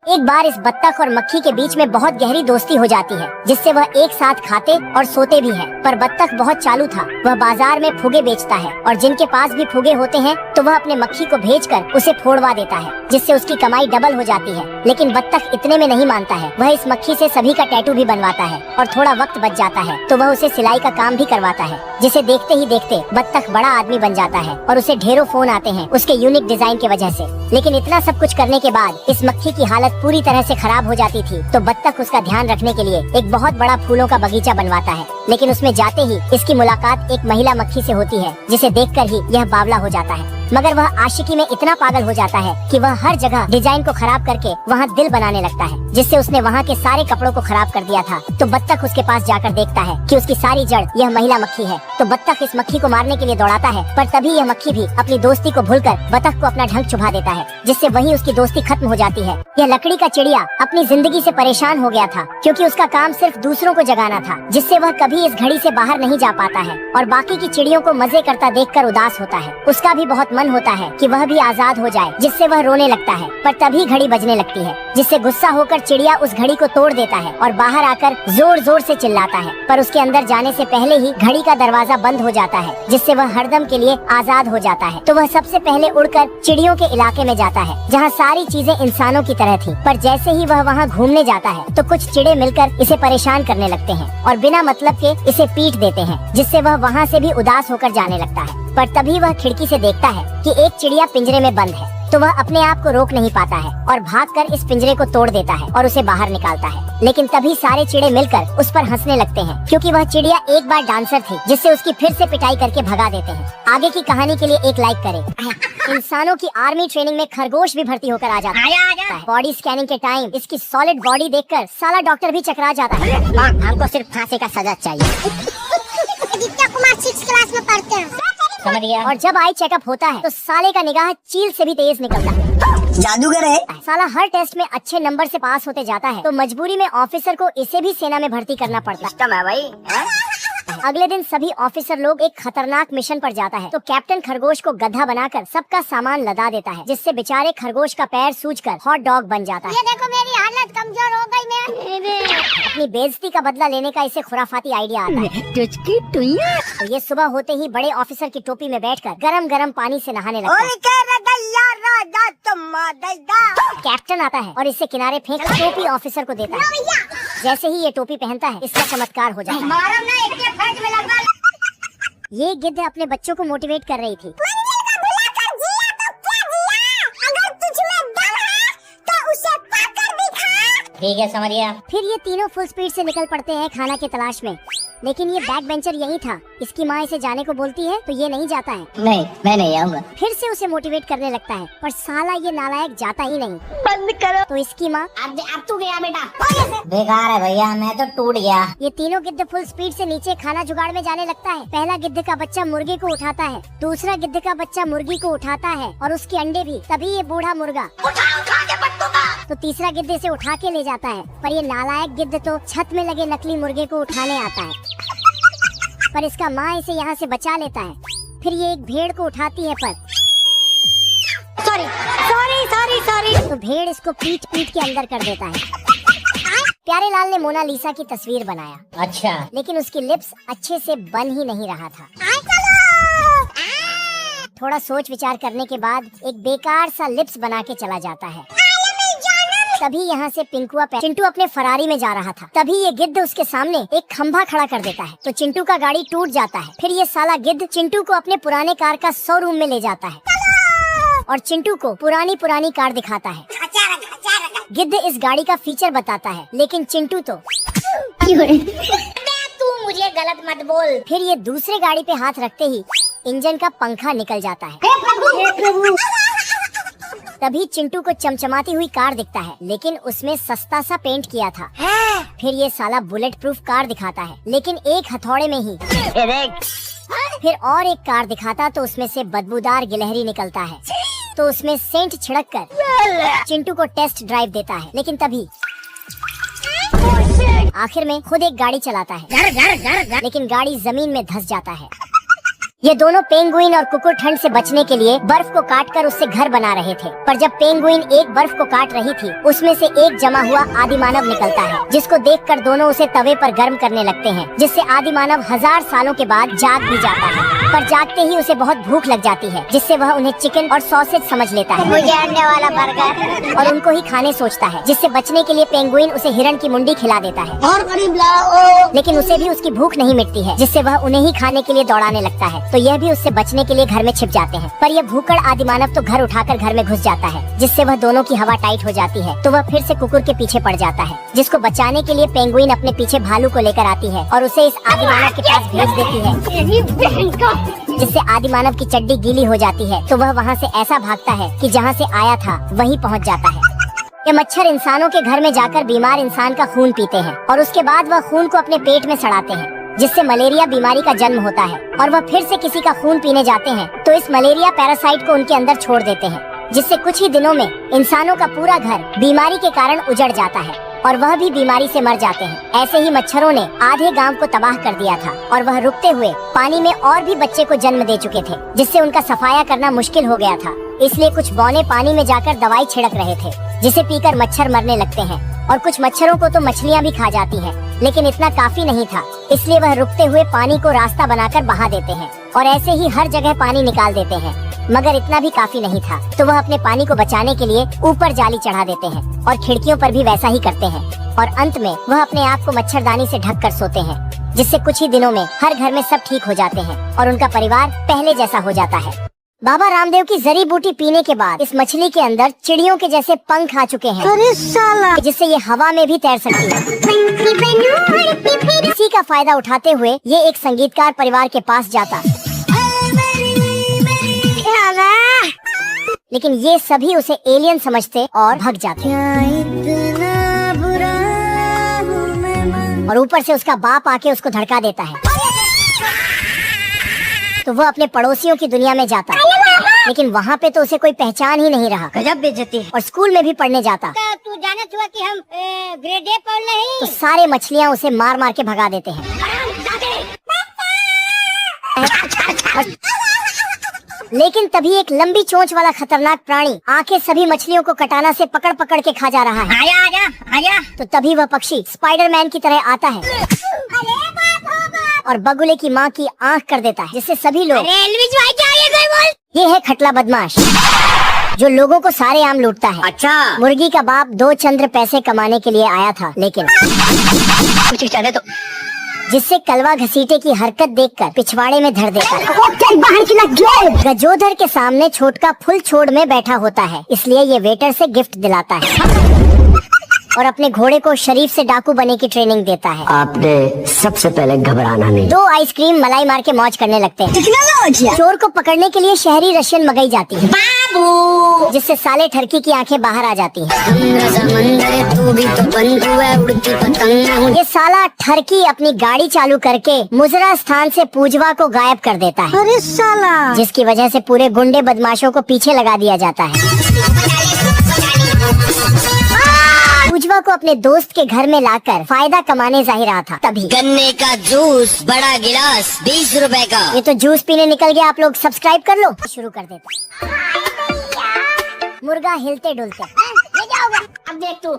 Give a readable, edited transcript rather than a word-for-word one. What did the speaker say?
एक बार इस बत्तख और मक्खी के बीच में बहुत गहरी दोस्ती हो जाती है, जिससे वह एक साथ खाते और सोते भी हैं। पर बत्तख बहुत चालू था। वह बाजार में फुगे बेचता है और जिनके पास भी फुगे होते हैं तो वह अपने मक्खी को भेजकर उसे फोड़वा देता है, जिससे उसकी कमाई डबल हो जाती है। लेकिन बत्तख इतने में नहीं मानता है। वह इस मक्खी से सभी का टैटू भी बनवाता है और थोड़ा वक्त बच जाता है तो वह उसे सिलाई का काम भी करवाता है, जिसे देखते ही देखते बत्तख बड़ा आदमी बन जाता है और उसे ढेरों फोन आते हैं उसके यूनिक डिजाइन की वजह से। लेकिन इतना सब कुछ करने के बाद इस मक्खी की हालत पूरी तरह से खराब हो जाती थी, तो बत्तख उसका ध्यान रखने के लिए एक बहुत बड़ा फूलों का बगीचा बनवाता है। लेकिन उसमें जाते ही इसकी मुलाकात एक महिला मक्खी से होती है, जिसे देखकर ही यह बावला हो जाता है। मगर वह आशिकी में इतना पागल हो जाता है कि वह हर जगह डिजाइन को खराब करके वहाँ दिल बनाने लगता है, जिससे उसने वहाँ के सारे कपड़ों को खराब कर दिया था। तो बत्तख उसके पास जाकर देखता है कि उसकी सारी जड़ यह महिला मक्खी है। तो बत्तख इस मक्खी को मारने के लिए दौड़ाता है, पर तभी यह मक्खी भी अपनी दोस्ती को भूलकर बत्तख को अपना ढंग चुभा देता है, जिससे वही उसकी दोस्ती खत्म हो जाती है। यह लकड़ी का चिड़िया अपनी जिंदगी से परेशान हो गया था, क्योंकि उसका काम सिर्फ दूसरों को जगाना था, जिससे वह कभी इस घड़ी से बाहर नहीं जा पाता है और बाकी की चिड़ियों को मजे करता देखकर उदास होता है। उसका भी बहुत मन होता है कि वह भी आजाद हो जाए, जिससे वह रोने लगता है। पर तभी घड़ी बजने लगती है, जिससे गुस्सा होकर चिड़िया उस घड़ी को तोड़ देता है और बाहर आकर जोर जोर से चिल्लाता है। पर उसके अंदर जाने से पहले ही घड़ी का दरवाजा बंद हो जाता है, जिससे वह हरदम के लिए आजाद हो जाता है। तो वह सबसे पहले उड़कर चिड़ियों के इलाके में जाता है, जहाँ सारी चीजें इंसानों की तरह थी। पर जैसे ही वह वहाँ घूमने जाता है तो कुछ चिड़े मिलकर इसे परेशान करने लगते हैं और बिना मतलब के इसे पीट देते हैं, जिससे वह वहाँ से भी उदास होकर जाने लगता है। पर तभी वह खिड़की से देखता है कि एक चिड़िया पिंजरे में बंद है, तो वह अपने आप को रोक नहीं पाता है और भागकर इस पिंजरे को तोड़ देता है और उसे बाहर निकालता है। लेकिन तभी सारे चिड़े मिलकर उस पर हंसने लगते हैं, क्योंकि वह चिड़िया एक बार डांसर थी, जिससे उसकी फिर से पिटाई करके भगा देते हैं। आगे की कहानी के लिए एक लाइक करें। इंसानों की आर्मी ट्रेनिंग में खरगोश भी भर्ती होकर आ जाता है। बॉडी स्कैनिंग के टाइम इसकी सॉलिड बॉडी देखकर साला डॉक्टर भी चकरा जाता है। हमको सिर्फ फांसी का सजा चाहिए। कुमार 6 क्लास में पढ़ते हैं, समझ गया। और जब आई चेकअप होता है तो साले का निगाह चील से भी तेज निकलता है। जादूगर है साला। हर टेस्ट में अच्छे नंबर से पास होते जाता है, तो मजबूरी में ऑफिसर को इसे भी सेना में भर्ती करना पड़ता है भाई। अगले दिन सभी ऑफिसर लोग एक खतरनाक मिशन पर जाता है, तो कैप्टन खरगोश को गधा बनाकर सबका सामान लदा देता है, जिससे बेचारे खरगोश का पैर सूजकर हॉट डॉग बन जाता है। ये देखो मेरी हालत कमजोर हो गई मैं। अपनी बेइज्जती का बदला लेने का इसे खुराफाती आइडिया आता है। तो ये सुबह होते ही बड़े ऑफिसर की टोपी में बैठकर गरम गरम पानी से नहाने लगता है। कैप्टन आता है और इसे किनारे फेंक टोपी ऑफिसर को देता है। जैसे ही ये टोपी पहनता है इसका चमत्कार हो जाता है। ये गिद्ध अपने बच्चों को मोटिवेट कर रही थी। ठीक है, समझ गया। फिर ये तीनों फुल स्पीड से निकल पड़ते हैं खाना की तलाश में। लेकिन ये बैक बेंचर यही था। इसकी माँ इसे जाने को बोलती है तो ये नहीं जाता है। नहीं, मैं नहीं आऊंगा। फिर से उसे मोटिवेट करने लगता है, पर साला ये नालायक जाता ही नहीं। बंद करो। तो इसकी माँ अब तू गया बेटा। बेकार है भैया, मैं तो टूट गया। ये तीनों गिद्ध फुल स्पीड से नीचे खाना जुगाड़ में जाने लगता है। पहला गिद्ध का बच्चा मुर्गे को उठाता है, दूसरा गिद्ध का बच्चा मुर्गी को उठाता है और उसके अंडे भी। तभी ये बूढ़ा मुर्गा तो तीसरा गिद्ध इसे उठा के ले जाता है, पर ये नालायक गिद्ध तो छत में लगे नकली मुर्गे को उठाने आता है, पर इसका माँ इसे यहाँ से बचा लेता है। फिर ये एक भेड़ को उठाती है, पर सॉरी तो भेड़ इसको पीट के अंदर कर देता है। प्यारे लाल ने मोनालिसा की तस्वीर बनाया, अच्छा, लेकिन उसकी लिप्स अच्छे से बन ही नहीं रहा था। थोड़ा सोच विचार करने के बाद एक बेकार सा लिप्स बना के चला जाता है। तभी यहाँ से चिंटू अपने फरारी में जा रहा था। तभी ये गिद्ध उसके सामने एक खंभा खड़ा कर देता है, तो चिंटू का गाड़ी टूट जाता है। फिर ये साला गिद्ध चिंटू को अपने पुराने कार का शोरूम में ले जाता है और चिंटू को पुरानी कार दिखाता है। गिद्ध इस गाड़ी का फीचर बताता है, लेकिन चिंटू तो तू मुझे गलत मत बोल। फिर ये दूसरे गाड़ी पे हाथ रखते ही इंजन का पंखा निकल जाता है। हे प्रभु। तभी चिंटू को चमचमाती हुई कार दिखता है, लेकिन उसमें सस्ता सा पेंट किया था। फिर ये साला बुलेट प्रूफ कार दिखाता है, लेकिन एक हथौड़े में ही। फिर और एक कार दिखाता तो उसमें से बदबूदार गिलहरी निकलता है, तो उसमें सेंट छिड़क कर चिंटू को टेस्ट ड्राइव देता है। लेकिन तभी आखिर में खुद एक गाड़ी चलाता है, लेकिन गाड़ी जमीन में धंस जाता है। ये दोनों पेंगुइन और कुकुर ठंड से बचने के लिए बर्फ को काटकर उससे घर बना रहे थे। पर जब पेंगुइन एक बर्फ को काट रही थी, उसमें से एक जमा हुआ आदिमानव निकलता है, जिसको देखकर दोनों उसे तवे पर गर्म करने लगते हैं, जिससे आदिमानव 1000 सालों के बाद जाग भी जाता है। पर जागते ही उसे बहुत भूख लग जाती है, जिससे वह उन्हें चिकन और सॉसेज समझ लेता है, मुझे आने वाला बर्गर, और उनको ही खाने सोचता है। जिससे बचने के लिए पेंगुइन उसे हिरण की मुंडी खिला देता है और करीब लाओ, लेकिन उसे भी उसकी भूख नहीं मिटती है, जिससे वह उन्हें ही खाने के लिए दौड़ाने लगता है। तो यह भी उससे बचने के लिए घर में छिप जाते हैं। पर यह भूखड़ आदिमानव तो घर उठाकर घर में घुस जाता है, जिससे वह दोनों की हवा टाइट हो जाती है। तो वह फिर से कुकुर के पीछे पड़ जाता है, जिसको बचाने के लिए पेंगुइन अपने पीछे भालू को लेकर आती है और उसे इस आदिमानव के पास भेज देती है, जिससे आदिमानव की चड्डी गीली हो जाती है। तो वह वहाँ से ऐसा भागता है कि जहाँ से आया था वहीं पहुँच जाता है। ये मच्छर इंसानों के घर में जाकर बीमार इंसान का खून पीते हैं और उसके बाद वह खून को अपने पेट में सड़ाते हैं, जिससे मलेरिया बीमारी का जन्म होता है। और वह फिर से किसी का खून पीने जाते हैं तो इस मलेरिया पैरासाइट को उनके अंदर छोड़ देते हैं, जिससे कुछ ही दिनों में इंसानों का पूरा घर बीमारी के कारण उजड़ जाता है और वह भी बीमारी से मर जाते हैं। ऐसे ही मच्छरों ने आधे गांव को तबाह कर दिया था और वह रुकते हुए पानी में और भी बच्चे को जन्म दे चुके थे, जिससे उनका सफाया करना मुश्किल हो गया था। इसलिए कुछ बौने पानी में जाकर दवाई छिड़क रहे थे, जिसे पीकर मच्छर मरने लगते हैं। और कुछ मच्छरों को तो मछलियाँ भी खा जाती हैं, लेकिन इतना काफी नहीं था, इसलिए वह रुकते हुए पानी को रास्ता बनाकर बहा देते हैं और ऐसे ही हर जगह पानी निकाल देते हैं। मगर इतना भी काफी नहीं था, तो वह अपने पानी को बचाने के लिए ऊपर जाली चढ़ा देते हैं और खिड़कियों पर भी वैसा ही करते हैं। और अंत में वह अपने आप को मच्छरदानी से ढक कर सोते हैं, जिससे कुछ ही दिनों में हर घर में सब ठीक हो जाते हैं और उनका परिवार पहले जैसा हो जाता है। बाबा रामदेव की जड़ी बूटी पीने के बाद इस मछली के अंदर चिड़ियों के जैसे पंख आ चुके हैं, अरे साला, जिससे ये हवा में भी तैर सकती है। इसी का फायदा उठाते हुए ये एक संगीतकार परिवार के पास जाता, लेकिन ये सभी उसे एलियन समझते और भाग जाते। और ऊपर से उसका बाप आके उसको धड़का देता है, तो वह अपने पड़ोसियों की दुनिया में जाता, लेकिन वहाँ पे तो उसे कोई पहचान ही नहीं रहा। गजब बेइज्जती। और स्कूल में भी पढ़ने जाता, तू जानत हुआ कि हम ग्रेड ए पढ़ रहे हैं, तो सारे मछलियाँ उसे मार मार के भगा देते हैं। लेकिन तभी एक लंबी चोंच वाला खतरनाक प्राणी आके सभी मछलियों को कटाना से पकड़ पकड़ के खा जा रहा है। आया आया आया। तो तभी वह पक्षी स्पाइडरमैन की तरह आता है और बगुले की माँ की आंख कर देता है, जिससे सभी लोग ये है खटला बदमाश, जो लोगों को सारे आम लूटता है। अच्छा, मुर्गी का बाप 2 चंद्र पैसे कमाने के लिए आया था, लेकिन कुछ चले तो जिससे कलवा घसीटे की हरकत देखकर पिछवाड़े में धर देता है। गजोधर के सामने छोटका फुल छोड़ में बैठा होता है, इसलिए ये वेटर से गिफ्ट दिलाता है और अपने घोड़े को शरीफ से डाकू बने की ट्रेनिंग देता है। आपने सबसे पहले घबराना नहीं। 2 आइसक्रीम मलाई मार के मौज करने लगते हैं। चोर को पकड़ने के लिए शहरी रशियन मंगाई जाती है, बाबू, जिससे साले ठरकी की आंखें बाहर आ जाती हैं। ये साला ठरकी अपनी गाड़ी चालू करके मुजरा स्थान से पूजवा को गायब कर देता है, अरे साला, जिसकी वजह से पूरे गुंडे बदमाशों को पीछे लगा दिया जाता है। पूजवा को अपने दोस्त के घर में लाकर फायदा कमाने जा रहा था, तभी गन्ने का जूस बड़ा गिलास 20 रुपए का। ये तो जूस पीने निकल गया। आप लोग सब्सक्राइब कर लो। शुरू कर देता। मुर्गा हिलते डुलते, अब देख तू।